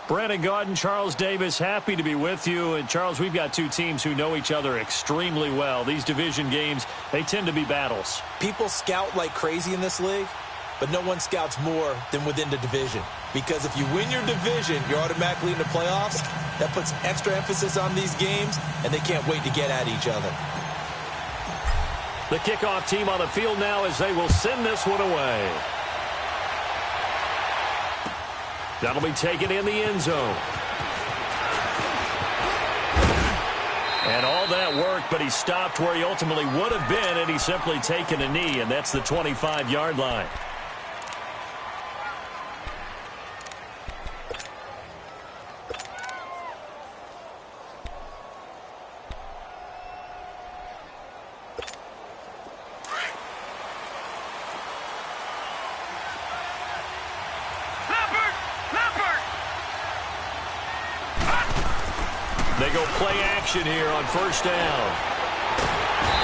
Brandon Gaudin, Charles Davis, happy to be with you. And, Charles, we've got two teams who know each other extremely well. These division games, they tend to be battles. People scout like crazy in this league, but no one scouts more than within the division. Because if you win your division, you're automatically in the playoffs. That puts extra emphasis on these games, and they can't wait to get at each other. The kickoff team on the field now as they will send this one away. That'll be taken in the end zone. And all that work, but he stopped where he ultimately would have been, and he's simply taken a knee, and that's the 25-yard line. They go play action here on first down.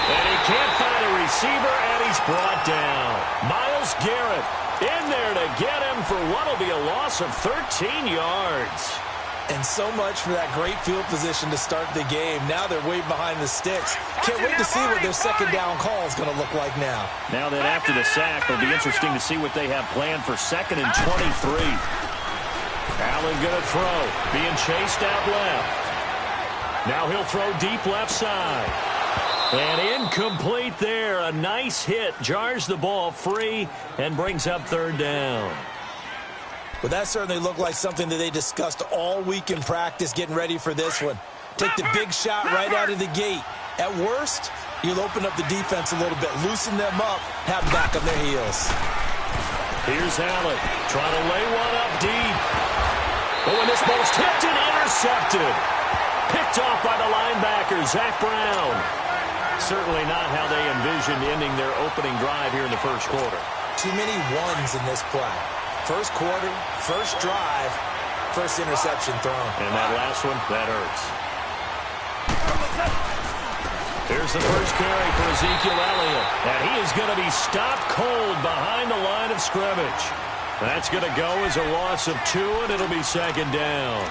And he can't find a receiver, and he's brought down. Myles Garrett in there to get him for what will be a loss of 13 yards. And so much for that great field position to start the game. Now they're way behind the sticks. Can't wait to see what their second down call is going to look like now. Now that after the sack, it'll be interesting to see what they have planned for second and 23. Allen going to throw, being chased out left. Now he'll throw deep left side. And incomplete there. A nice hit. Jars the ball free and brings up third down. Well, that certainly looked like something that they discussed all week in practice getting ready for this one. Take the big shot right out of the gate. At worst, you'll open up the defense a little bit, loosen them up, have them back on their heels. Here's Allen trying to lay one up deep. Oh, and this ball's tipped and intercepted. Picked off by the linebacker, Zach Brown. Certainly not how they envisioned ending their opening drive here in the first quarter. Too many ones in this play. First quarter, first drive, first interception thrown. And that last one, that hurts. Here's the first carry for Ezekiel Elliott. And he is going to be stopped cold behind the line of scrimmage. That's going to go as a loss of 2, and it'll be second down.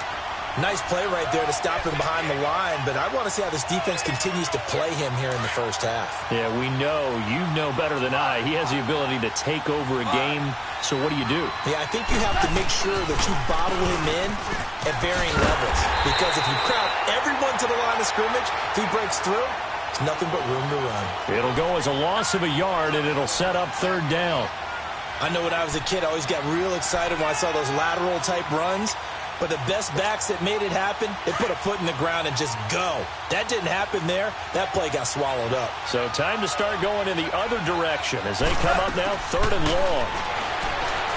Nice play right there to stop him behind the line, but I want to see how this defense continues to play him here in the first half. Yeah, we know, you know better than I, he has the ability to take over a game, so what do you do? Yeah, I think you have to make sure that you bottle him in at varying levels, because if you crowd everyone to the line of scrimmage, if he breaks through, it's nothing but room to run. It'll go as a loss of a yard, and it'll set up third down. I know when I was a kid, I always got real excited when I saw those lateral-type runs. But the best backs that made it happen, they put a foot in the ground and just go. That didn't happen there. That play got swallowed up. So time to start going in the other direction as they come up now third and long.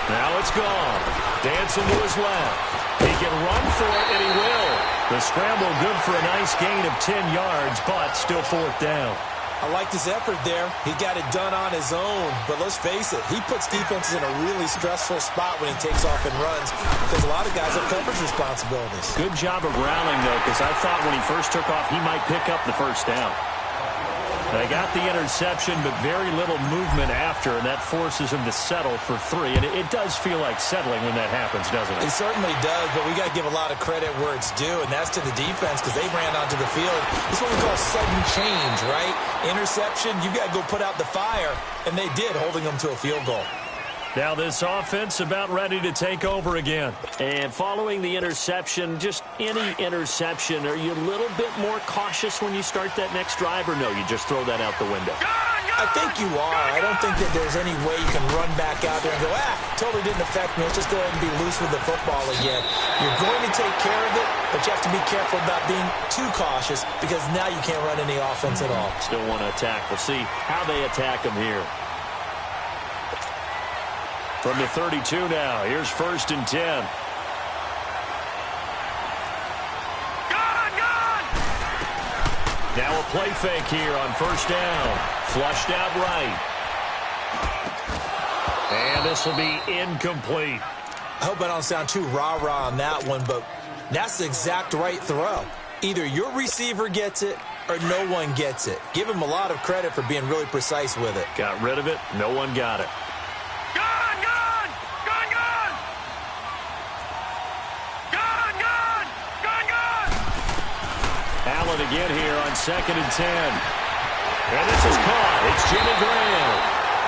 Now it's gone. Dancing to his left. He can run for it, and he will. The scramble good for a nice gain of 10 yards, but still fourth down. I liked his effort there. He got it done on his own. But let's face it, he puts defenses in a really stressful spot when he takes off and runs because a lot of guys have coverage responsibilities. Good job of rallying, though, because I thought when he first took off, he might pick up the first down. They got the interception, but very little movement after, and that forces him to settle for 3. And it does feel like settling when that happens, doesn't it? It certainly does, but we got to give a lot of credit where it's due, and that's to the defense because they ran onto the field. This is what we call sudden change, right? Interception, you got to go put out the fire, and they did, holding them to a field goal. Now this offense about ready to take over again. And following the interception, just any interception, are you a little bit more cautious when you start that next drive, or no, you just throw that out the window? I think you are. I don't think that there's any way you can run back out there and go, totally didn't affect me. Let's just go ahead and be loose with the football again. You're going to take care of it, but you have to be careful about being too cautious because now you can't run any offense at all. Still want to attack. We'll see how they attack them here. From the 32 now, here's first and 10. Now a play fake here on first down. Flushed out right. And this will be incomplete. I hope I don't sound too rah-rah on that one, but that's the exact right throw. Either your receiver gets it or no one gets it. Give him a lot of credit for being really precise with it. Got rid of it. No one got it. Allen again here on 2nd and 10. And this is caught. It's Jimmy Graham.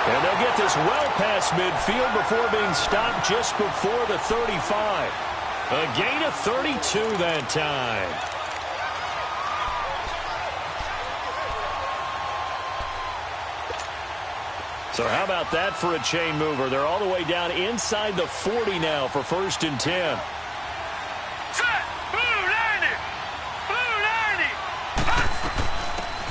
And they'll get this well past midfield before being stopped just before the 35. A gain of 32 that time. So how about that for a chain mover? They're all the way down inside the 40 now for 1st and 10.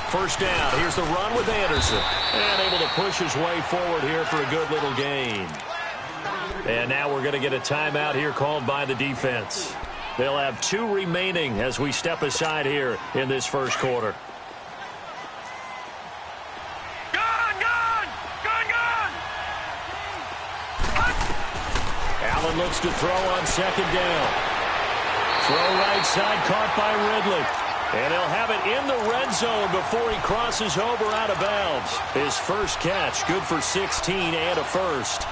First down. Here's the run with Anderson. And able to push his way forward here for a good little gain. And now we're going to get a timeout here called by the defense. They'll have 2 remaining as we step aside here in this first quarter. Allen looks to throw on 2nd down. Throw right side, caught by Ridley. And he'll have it in the red zone before he crosses over out of bounds. His first catch, good for 16 and a first.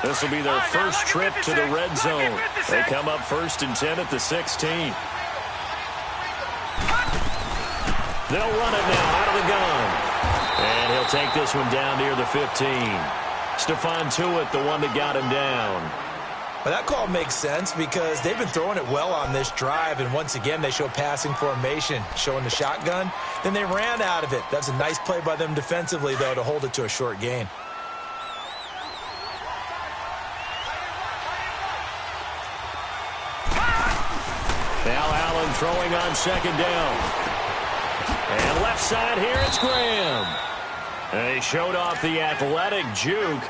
This will be their first trip to the red zone. They come up 1st and 10 at the 16. They'll run it now out of the gun. And he'll take this one down near the 15. Stephon Tuitt, the one that got him down. Well, that call makes sense because they've been throwing it well on this drive, and once again they show passing formation, showing the shotgun. Then they ran out of it. That's a nice play by them defensively, though, to hold it to a short gain. Now Allen throwing on 2nd down. And left side here, it's Graham. And he showed off the athletic juke.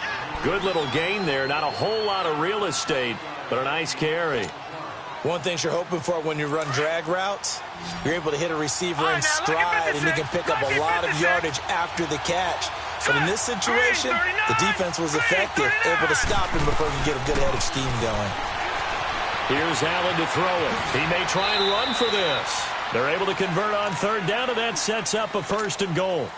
Good little gain there. Not a whole lot of real estate, but a nice carry. One thing you're hoping for when you run drag routes, you're able to hit a receiver in stride, and you can pick up a lot of yardage after the catch. But in this situation, the defense was effective, able to stop him before he could get a good head of steam going. Here's Allen to throw it. He may try and run for this. They're able to convert on 3rd down, and that sets up a 1st and goal.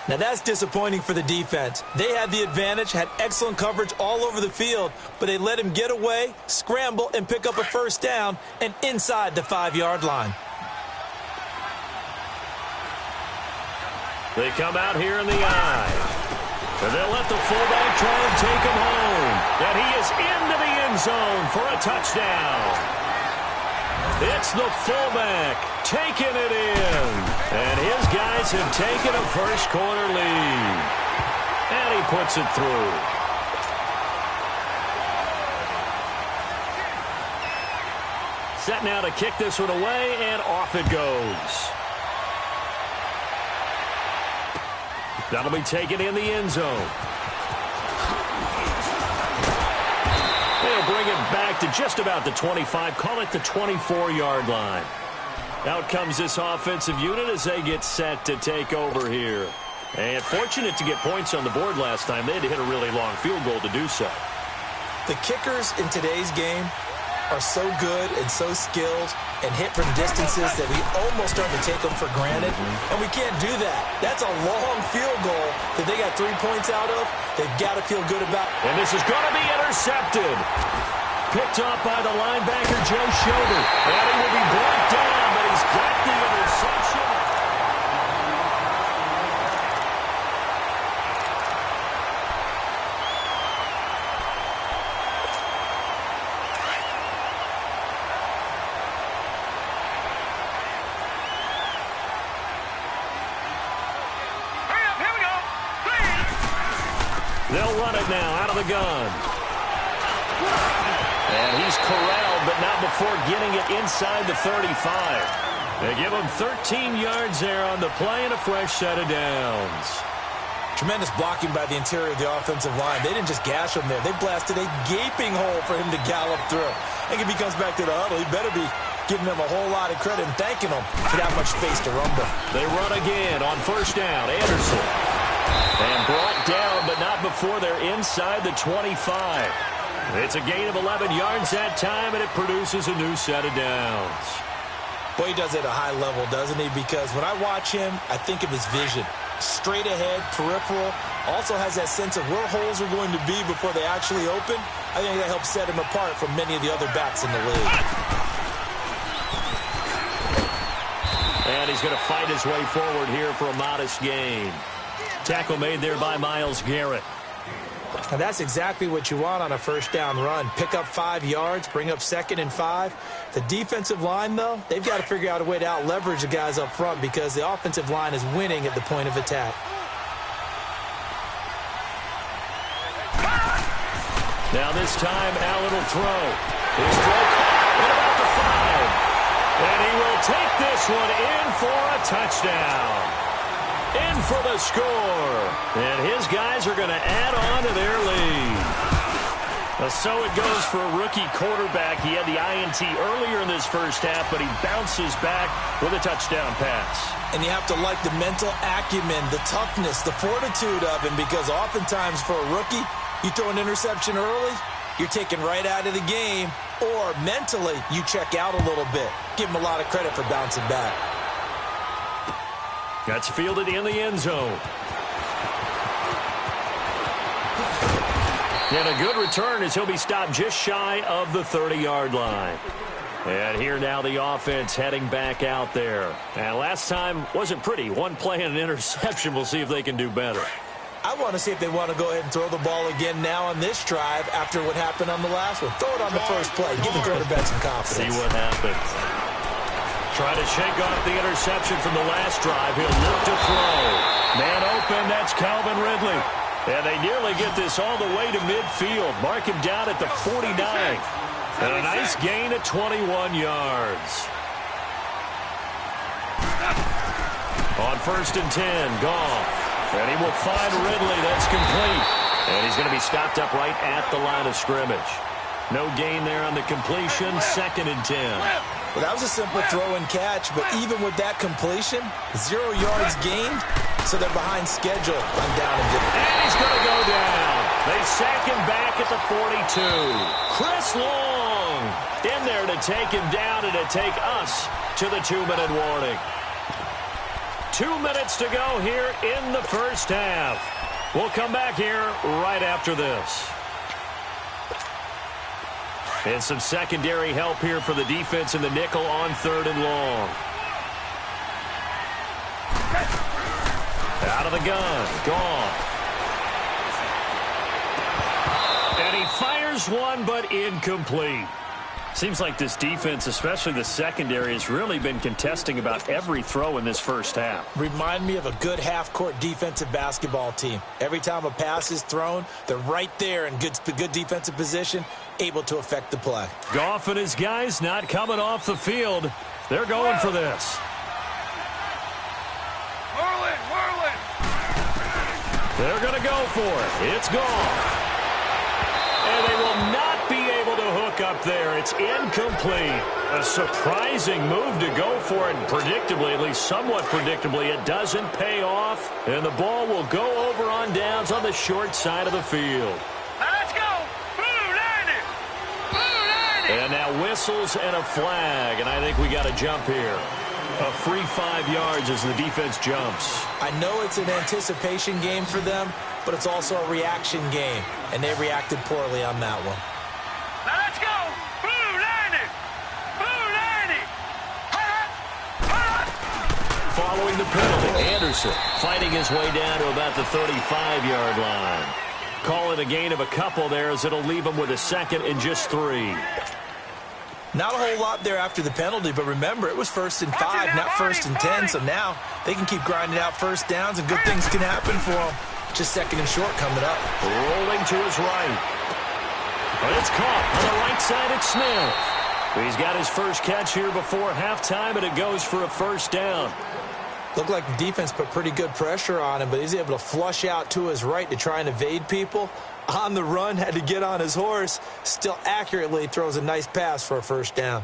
Now, that's disappointing for the defense. They had the advantage, had excellent coverage all over the field, but they let him get away, scramble, and pick up a 1st down, and inside the 5-yard line. They come out here in the eye. And they'll let the fullback try and take him home. And he is into the end zone for a touchdown. It's the fullback taking it in. And his guys have taken a first-quarter lead. And he puts it through. Set now to kick this one away, and off it goes. That'll be taken in the end zone. They'll bring it back to just about the 25, call it the 24-yard line. Out comes this offensive unit as they get set to take over here. And fortunate to get points on the board last time. They had to hit a really long field goal to do so. The kickers in today's game are so good and so skilled and hit from distances that we almost start to take them for granted. And we can't do that. That's a long field goal that they got 3 points out of. They've got to feel good about. And this is going to be intercepted. Picked up by the linebacker, Joe Schobert. And he will be brought down, but he's got the interception. They'll run it now out of the gun. And he's corralled, but not before getting it inside the 35. They give him 13 yards there on the play and a fresh set of downs. Tremendous blocking by the interior of the offensive line. They didn't just gash him there. They blasted a gaping hole for him to gallop through. I think if he comes back to the huddle, he better be giving them a whole lot of credit and thanking them for that much space to rumble. They run again on 1st down. Anderson. And brought down, but not before they're inside the 25. It's a gain of 11 yards that time, and it produces a new set of downs. Boy, he does it at a high level, doesn't he? Because when I watch him, I think of his vision. Straight ahead, peripheral. Also has that sense of where holes are going to be before they actually open. I think that helps set him apart from many of the other backs in the league. And he's going to fight his way forward here for a modest gain. Tackle made there by Myles Garrett. And that's exactly what you want on a first down run. Pick up 5 yards, bring up 2nd and 5. The defensive line, though, they've got to figure out a way to out-leverage the guys up front because the offensive line is winning at the point of attack. Now this time, Allen will throw. His throw caught at about the 5. And he will take this one in for a touchdown. In for the score. And his guys are going to add on to their lead. So it goes for a rookie quarterback. He had the INT earlier in this first half, but he bounces back with a touchdown pass. And you have to like the mental acumen, the toughness, the fortitude of him, because oftentimes for a rookie, you throw an interception early, you're taken right out of the game, or mentally you check out a little bit. Give him a lot of credit for bouncing back. That's fielded in the end zone. And a good return as he'll be stopped just shy of the 30-yard line. And here now the offense heading back out there. And last time wasn't pretty. One play and an interception. We'll see if they can do better. I want to see if they want to go ahead and throw the ball again now on this drive after what happened on the last one. Throw it on the first play. Give the quarterback some confidence. See what happens. Try to shake off the interception from the last drive. He'll look to throw. Man open, that's Calvin Ridley. And they nearly get this all the way to midfield. Mark him down at the 49. And a nice gain of 21 yards. On 1st and 10, Goff. And he will find Ridley. That's complete. And he's going to be stopped up right at the line of scrimmage. No gain there on the completion. 2nd and 10. Well, that was a simple throw and catch, but even with that completion, 0 yards gained, so they're behind schedule on down and distance. And he's going to go down. They sack him back at the 42. Chris Long in there to take him down and to take us to the 2-minute warning. 2 minutes to go here in the first half. We'll come back here right after this. And some secondary help here for the defense in the nickel on 3rd and long. Out of the gun. Gone. And he fires one, but incomplete. Seems like this defense, especially the secondary, has really been contesting about every throw in this first half. Remind me of a good half-court defensive basketball team. Every time a pass is thrown, they're right there in good defensive position, able to affect the play. Goff and his guys not coming off the field. They're going for this. Whirling. They're going to go for it. It's Goff. And they will not be able to hook up there. It's incomplete. A surprising move to go for it. Predictably, at least somewhat predictably, it doesn't pay off. And the ball will go over on downs on the short side of the field. Let's go. And now whistles and a flag. And I think we got a jump here. A free 5 yards as the defense jumps. I know it's an anticipation game for them, but it's also a reaction game, and they reacted poorly on that one. Now let's go. Following the penalty, Anderson fighting his way down to about the 35-yard line. Call it a gain of a couple there as it'll leave him with a 2nd and just 3. Not a whole lot there after the penalty, but remember, it was 1st and 5, not 1st and 10, so now they can keep grinding out first downs, and good things can happen for them. Just 2nd and short coming up. Rolling to his right. But it's caught on the right side at Smith. He's got his first catch here before halftime, and it goes for a first down. Looked like the defense put pretty good pressure on him, but he's able to flush out to his right to try and evade people. On the run, had to get on his horse. Still accurately throws a nice pass for a first down.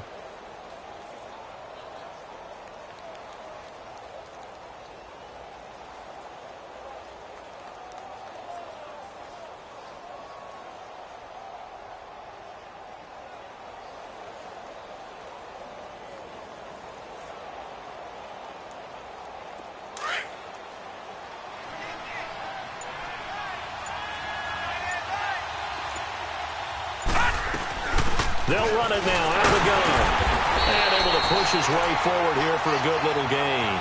They'll run it now out of the gun. And able to push his way forward here for a good little gain.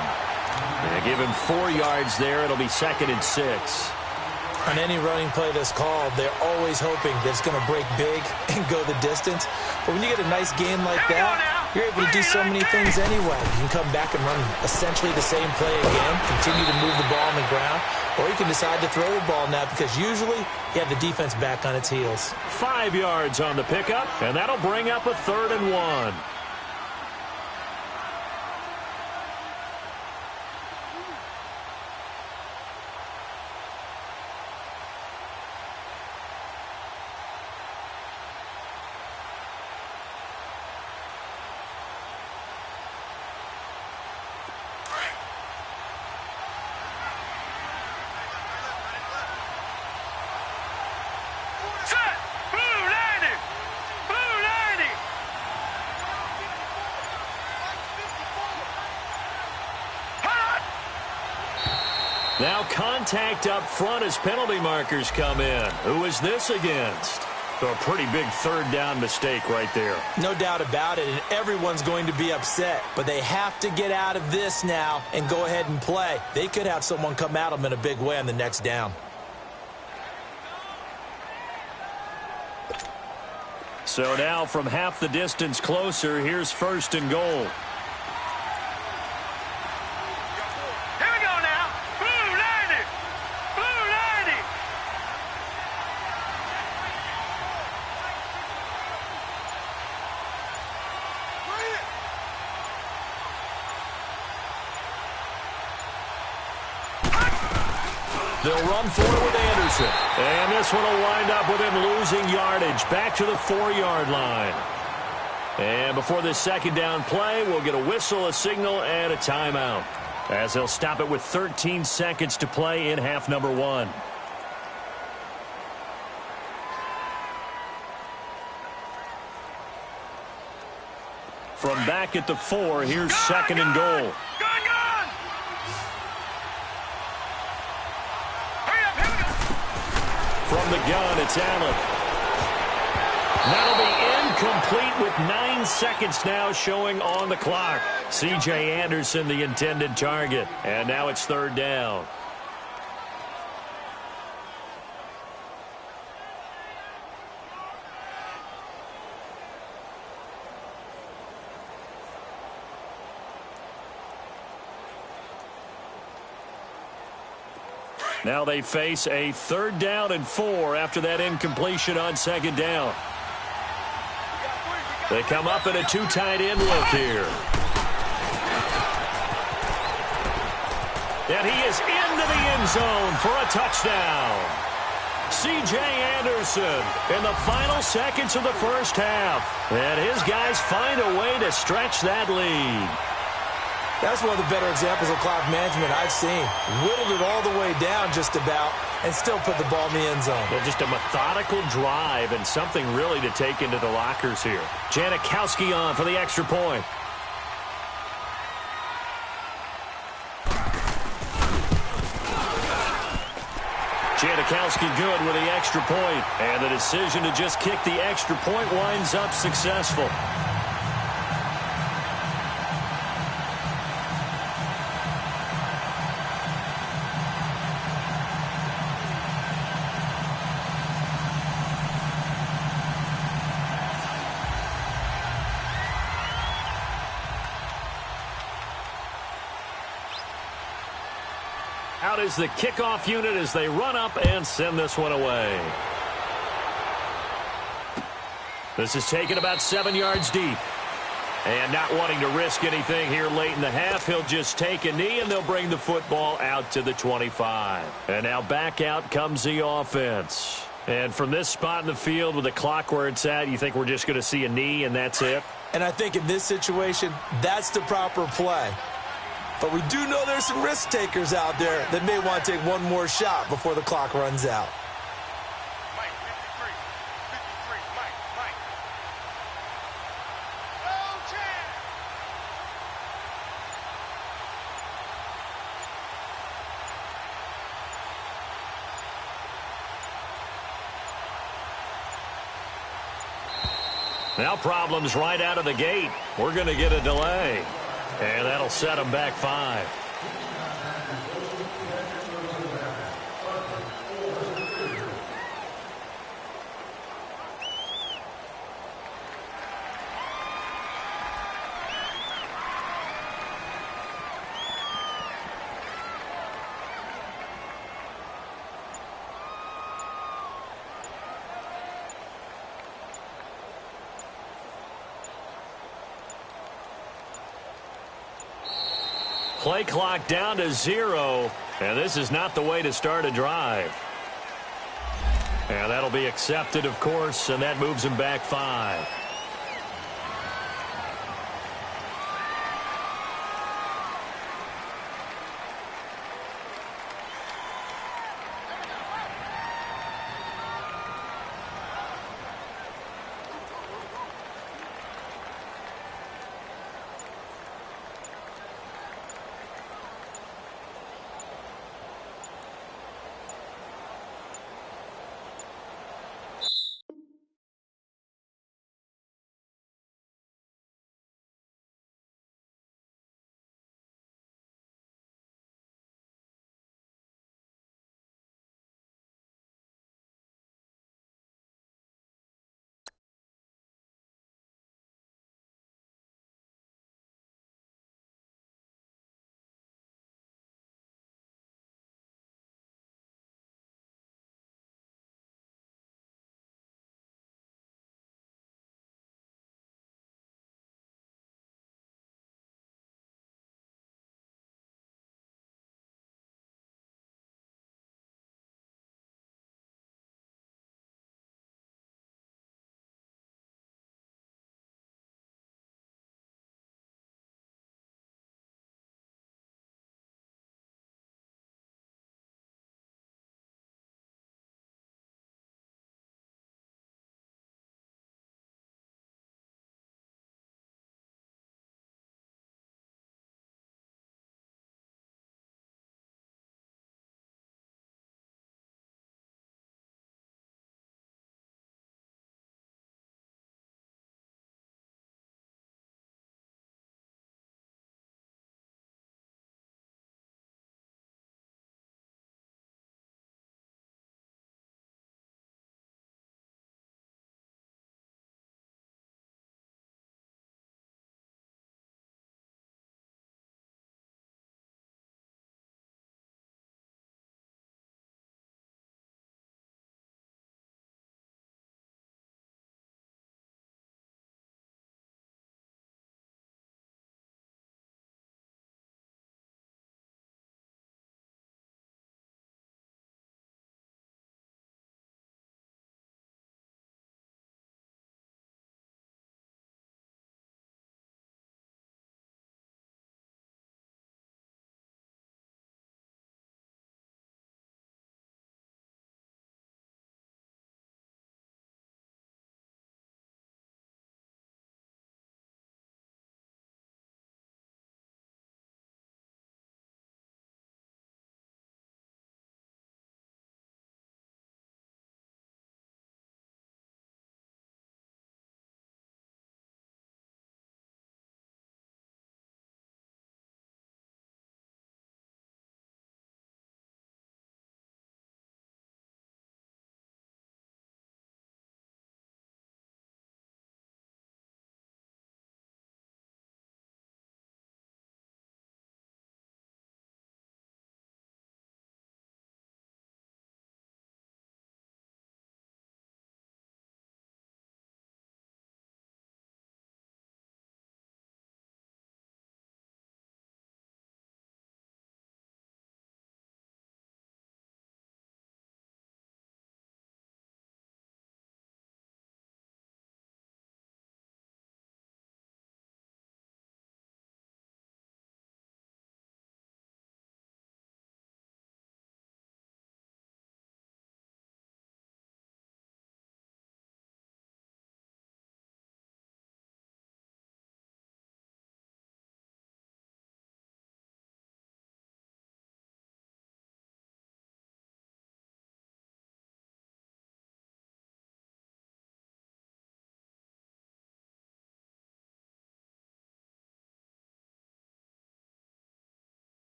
And give him 4 yards there. It'll be 2nd and 6. On any running play that's called, they're always hoping that it's going to break big and go the distance. But when you get a nice game like that, you're able to do so many things anyway. You can come back and run essentially the same play again, continue to move the ball on the ground, or you can decide to throw the ball now because usually you have the defense back on its heels. 5 yards on the pickup, and that'll bring up a 3rd and 1. Now contact up front as penalty markers come in. Who is this against? So a pretty big 3rd down mistake right there. No doubt about it, and everyone's going to be upset. But they have to get out of this now and go ahead and play. They could have someone come at them in a big way on the next down. So now from half the distance closer, here's 1st and goal. They'll run for it with Anderson. And this one will wind up with him losing yardage back to the 4-yard line. And before this 2nd down play, we'll get a whistle, a signal, and a timeout, as they'll stop it with 13 seconds to play in half number 1. From back at the 4, here's 2nd and goal. From the gun, it's Allen. That'll be incomplete with 9 seconds now showing on the clock. C.J. Anderson, the intended target. And now it's 3rd down. Now they face a 3rd down and 4 after that incompletion on 2nd down. They come up in a 2 tight end look here. And he is into the end zone for a touchdown. C.J. Anderson in the final seconds of the 1st half. And his guys find a way to stretch that lead. That's one of the better examples of clock management I've seen. Whittled it all the way down just about and still put the ball in the end zone. Well, just a methodical drive and something really to take into the lockers here. Janikowski on for the extra point. Janikowski good with the extra point. And the decision to just kick the extra point winds up successful. Out is the kickoff unit as they run up and send this one away. This is taken about 7 yards deep. And not wanting to risk anything here late in the half, he'll just take a knee and they'll bring the football out to the 25. And now back out comes the offense. And from this spot in the field with the clock where it's at, you think we're just going to see a knee and that's it? And I think in this situation, that's the proper play. But we do know there's some risk takers out there that may want to take one more shot before the clock runs out. Mike, 53, 53, Mike. Oh, Chad. Now problems right out of the gate. We're going to get a delay. And that'll set them back 5. Play clock down to 0, and this is not the way to start a drive. And that'll be accepted, of course, and that moves him back 5.